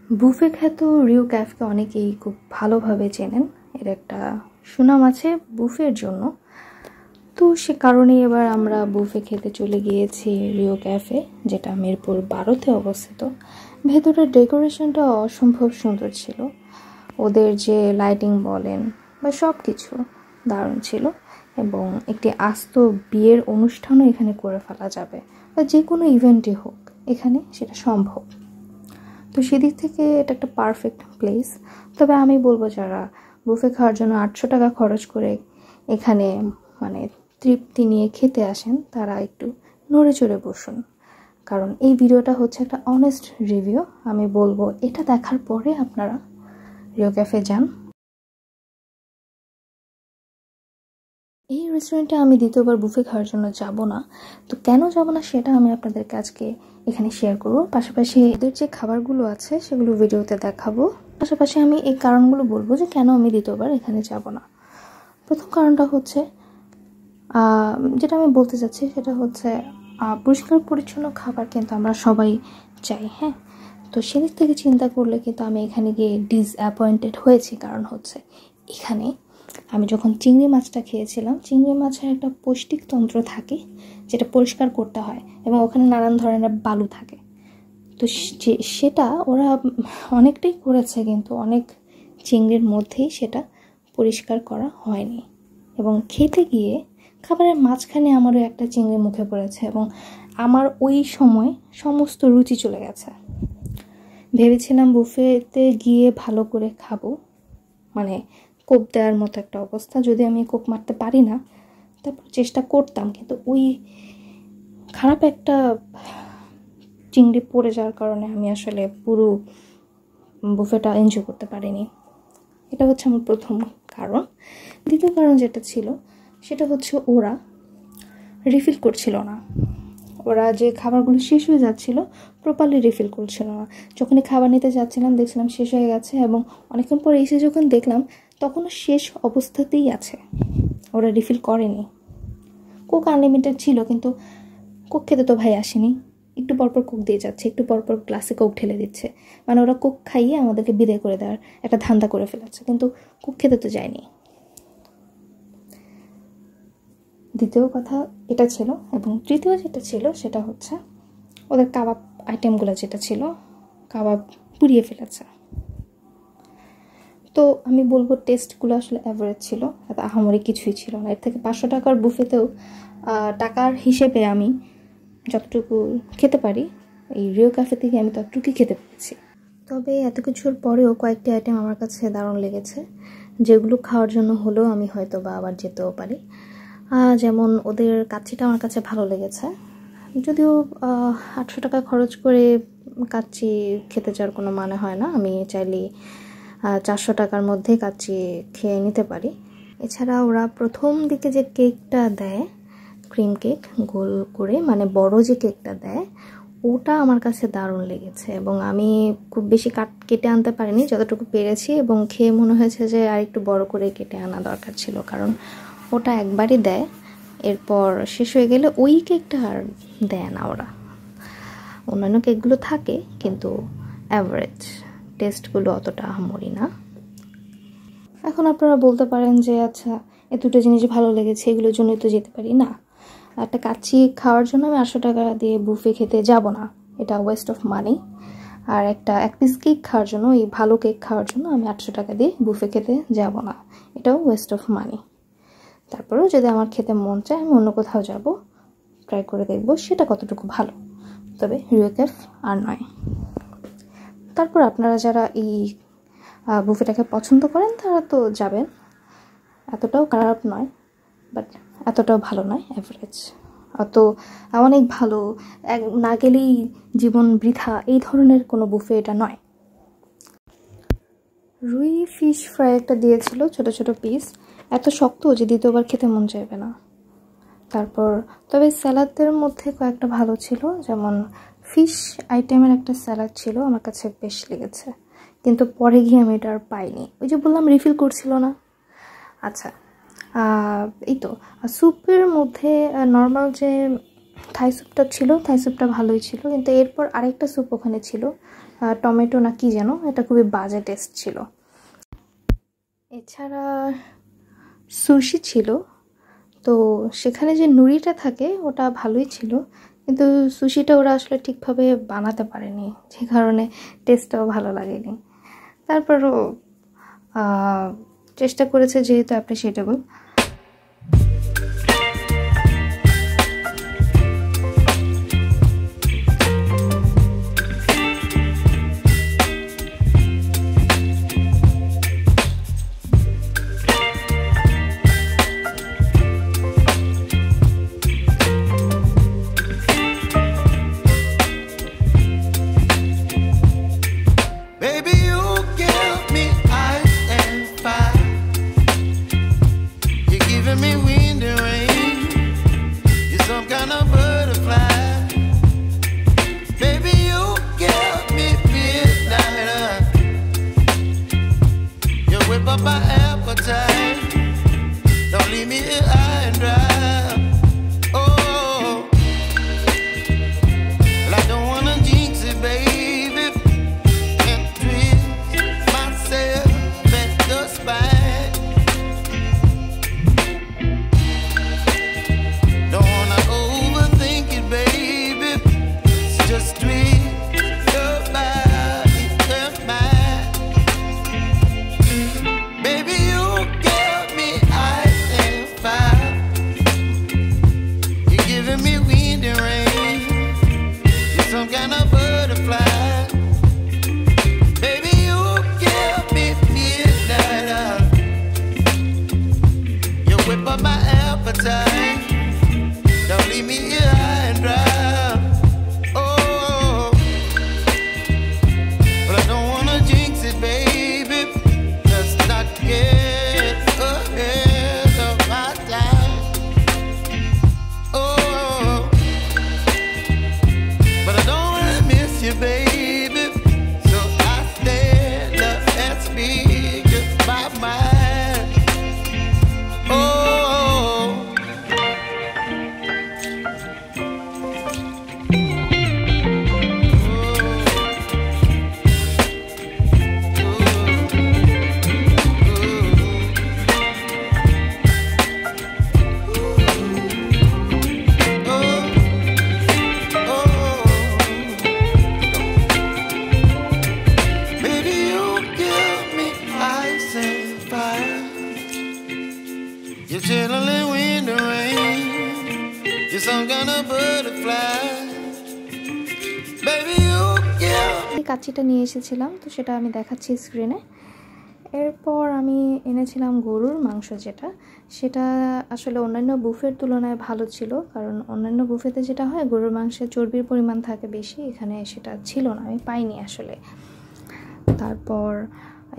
Buffet খ্যাত Rio ক্যাফকে অনেকেই খুব ভালোভাবে চেনেন। এর একটা সুনাম আছে বুফের জন্য। তো সে কারণেই এবার আমরা বুফে খেতে চলে গিয়েছি রিও ক্যাফে, যেটা মিরপুর 12-তে অবস্থিত। ভেতরের ডেকোরেশনটা অসম্ভব সুন্দর ছিল। ওদের যে লাইটিং বলেন বা সব কিছু দারুণ ছিল, এবং একটি আস্ত বিয়ের অনুষ্ঠানও এখানে করে ফেলা যাবে, বা যে কোনো ইভেন্টই হোক এখানে সেটা সম্ভব। তো সেদিক থেকে এটা একটা পারফেক্ট প্লেস। তবে আমি বলবো যারা বুফে খাওয়ার জন্য 800 টাকা খরচ করে এখানে মানে তৃপ্তি নিয়ে খেতে আসেন, তারা একটু নড়ে চড়ে বসুন, কারণ এই ভিডিওটা হচ্ছে একটা অনেস্ট রিভিউ। আমি বলবো এটা দেখার পরে আপনারা রিও ক্যাফে যান। এই রেস্টুরেন্টে আমি দ্বিতীয়বার বুফে খাওয়ার জন্য যাব না। তো কেন যাব না সেটা আমি আপনাদেরকে আজকে এখানে শেয়ার করব। পাশাপাশি এদের যে খাবারগুলো আছে সেগুলো ভিডিওতে দেখাবো। পাশাপাশি আমি এই কারণগুলো বলবো যে কেন আমি দ্বিতীয়বার এখানে যাব না। প্রথম কারণটা হচ্ছে যেটা আমি বলতে চাচ্ছি সেটা হচ্ছে পরিষ্কার পরিচ্ছন্ন খাবার কিন্তু আমরা সবাই চাই, হ্যাঁ। তো সেদিক থেকে চিন্তা করলে কিন্তু আমি এখানে গিয়ে ডিসঅ্যাপয়েন্টেড হয়েছি। কারণ হচ্ছে এখানে আমি যখন চিংড়ি মাছটা খেয়েছিলাম, চিংড়ি মাছের একটা পৌষ্টিকতন্ত্র থাকে যেটা পরিষ্কার করতে হয়, এবং ওখানে নানান ধরনের বালু থাকে। তো সেটা ওরা অনেকটাই করেছে, কিন্তু অনেক চিংড়ির মধ্যেই সেটা পরিষ্কার করা হয়নি। এবং খেতে গিয়ে খাবারের মাঝখানে আমারও একটা চিংড়ি মুখে পড়েছে, এবং আমার ওই সময় সমস্ত রুচি চলে গেছে। ভেবেছিলাম বুফেতে গিয়ে ভালো করে খাবো, মানে কোপ দেওয়ার মতো একটা অবস্থা। যদি আমি কোপ মারতে পারি না, তারপর চেষ্টা করতাম, কিন্তু ওই খারাপ একটা চিংড়ি পড়ে যাওয়ার কারণে আমি আসলে পুরো বুফেটা এনজয় করতে পারিনি। এটা হচ্ছে আমার প্রথম কারণ। দ্বিতীয় কারণ যেটা ছিল সেটা হচ্ছে ওরা রিফিল করছিল না। ওরা যে খাবারগুলো শেষ হয়ে যাচ্ছিল প্রপারলি রিফিল করছিল না। যখনই খাবার নিতে যাচ্ছিলাম দেখছিলাম শেষ হয়ে গেছে, এবং অনেকক্ষণ পরে এসে যখন দেখলাম তখনও শেষ অবস্থাতেই আছে, ওরা রিফিল করেনি। কোক আনলিমিটেড ছিল, কিন্তু কোক খেতে তো ভাই আসেনি। একটু পরপর কোক দিয়ে যাচ্ছে, একটু পরপর গ্লাসে কোক ঢেলে দিচ্ছে। মানে ওরা কোক খাইয়ে আমাদেরকে বিদায় করে দেওয়ার একটা ধান্দা করে ফেলেছে, কিন্তু কোক খেতে তো যায়নি। দ্বিতীয় কথা এটা ছিল। এবং তৃতীয় যেটা ছিল সেটা হচ্ছে ওদের কাবাব আইটেমগুলো যেটা ছিল, কাবাব পুড়িয়ে ফেলেছে। তো আমি বলবো টেস্টগুলো আসলে অ্যাভারেজ ছিল, এত আহামরি কিছুই ছিল না। এর থেকে 500 টাকার বুফেতেও টাকার হিসেবে আমি যতটুকু খেতে পারি এই রিও ক্যাফে থেকে আমি ততটুকুই খেতে পেরেছি। তবে এত কিছুর পরেও কয়েকটি আইটেম আমার কাছে দারুণ লেগেছে, যেগুলো খাওয়ার জন্য হলেও আমি হয়তো বা আবার যেতেও পারি। যেমন ওদের কাচ্চিটা আমার কাছে ভালো লেগেছে। যদিও 800 টাকা খরচ করে কাচ্চি খেতে যাওয়ার কোনো মানে হয় না। আমি চাইলে 400 টাকার মধ্যে কাচ্চি খেয়ে নিতে পারি। এছাড়া ওরা প্রথম দিকে যে কেকটা দেয়, ক্রিম কেক গোল করে, মানে বড় যে কেকটা দেয়, ওটা আমার কাছে দারুণ লেগেছে। এবং আমি খুব বেশি কেটে আনতে পারিনি, যতটুকু পেরেছি। এবং খেয়ে মনে হয়েছে যে আর একটু বড় করে কেটে আনা দরকার ছিল, কারণ ওটা একবারই দেয়, এরপর শেষ হয়ে গেলে ওই কেকটা আর দেয় না ওরা। অন্যান্য কেকগুলো থাকে, কিন্তু অ্যাভারেজ, টেস্টগুলো অতটা আহামরি না। এখন আপনারা বলতে পারেন যে আচ্ছা এ দুটো জিনিস ভালো লেগেছে, এগুলোর জন্যই তো যেতে পারি। না, একটা কাচ্চি খাওয়ার জন্য আমি 800 টাকা দিয়ে বুফে খেতে যাব না, এটা ওয়েস্ট অফ মানি। আর এক পিস কেক খাওয়ার জন্য, এই ভালো কেক খাওয়ার জন্য আমি 800 টাকা দিয়ে বুফে খেতে যাব না, এটাও ওয়েস্ট অফ মানি। তারপরেও যদি আমার খেতে মন চায় আমি অন্য কোথাও যাব, ট্রাই করে দেখব সেটা কতটুকু ভালো। তবে রিও ক্যাফ আর নয়। তারপর আপনারা যারা এই বুফেটাকে পছন্দ করেন তারা তো যাবেন। এতটাও খারাপ নয়, বাট এতটাও ভালো নয়, অ্যাভারেজ। অত অনেক ভালো না গেলেই জীবন বৃথা এই ধরনের কোনো বুফে এটা নয়। রুই ফিশ ফ্রাই একটা দিয়েছিল, ছোট ছোট পিস, এত শক্ত যে দ্বিতীয়বার খেতে মন চাইবে না। তারপর তবে স্যালাডের মধ্যে কয়েকটা ভালো ছিল, যেমন ফিশ আইটেমের একটা স্যালাড ছিল, আমার কাছে বেশ লেগেছে। কিন্তু পরে গিয়ে আমি এটা আর পাইনি, ওই যে বললাম রিফিল করছিল না। আচ্ছা, এই তো স্যুপের মধ্যে নর্মাল যে থাই স্যুপটা ছিল, থাই স্যুপটা ভালোই ছিল, কিন্তু এরপর আরেকটা স্যুপ ওখানে ছিল, টমেটো না কি যেন, এটা খুবই বাজে টেস্ট ছিল। এছাড়া সুশি ছিল, তো সেখানে যে নুড়িটা থাকে ওটা ভালোই ছিল, কিন্তু সুশিটা ওরা আসলে ঠিকভাবে বানাতে পারেনি, যে কারণে টেস্টটাও ভালো লাগেনি। তারপরও চেষ্টা করেছে যেহেতু appreciable. My appetite, don't leave me here high and dry. Oh, well, I don't wanna jinx it, baby, and twist myself at the spine. Don't wanna overthink it, baby, it's just twist your body and mine. Baby, you give me ice and fire. You're giving me wind and rain. You're some kind of butterfly. Baby, you give me midnight. You whip up my appetite. Don't leave me here high and dry. Oh, but I don't wanna jinx it, baby. Not get ahead of my time. Oh, but I don't wanna miss you, baby. So I stand up and speak my mind. Oh, you're chilling wind and rain. You're some kind of butterfly. Baby, you give. কাচ্চিটা নিয়ে এসেছিলাম, তো সেটা আমি দেখাচ্ছি স্ক্রিনে। এরপর আমি এনেছিলাম গরুর মাংস, সেটা আসলে অন্যান্য বুফের তুলনায় ভালো ছিল, কারণ অন্যান্য বুফেতে যেটা হয় গরুর মাংসে চর্বির পরিমাণ থাকে বেশি, এখানে সেটা ছিল না, আমি পাইনি আসলে। তারপর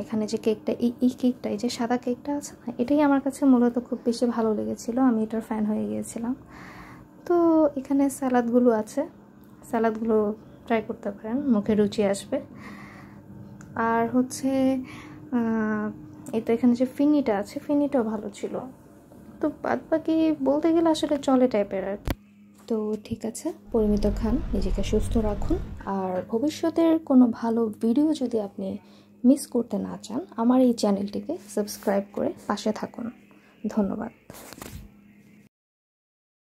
এখানে যে কেকটা, এই কেকটা, এই যে সাদা কেকটা আছে না, এটাই আমার কাছে মূলত খুব বেশি ভালো লেগেছিলো, আমি এটার ফ্যান হয়ে গিয়েছিলাম। তো এখানে স্যালাডগুলো আছে, স্যালাডগুলো ট্রাই করতে পারেন, মুখে রুচি আসবে। আর হচ্ছে এটা এখানে যে ফিনিটা আছে, ফিনিটাও ভালো ছিল। তো বাদ বাকি বলতে গেলে আসলে চলে টাইপের আর কি। তো ঠিক আছে, পরিমিত খান, নিজেকে সুস্থ রাখুন, আর ভবিষ্যতের কোনো ভালো ভিডিও যদি আপনি মিস করতে না চান, আমার এই চ্যানেলটিকে সাবস্ক্রাইব করে পাশে থাকুন। ধন্যবাদ।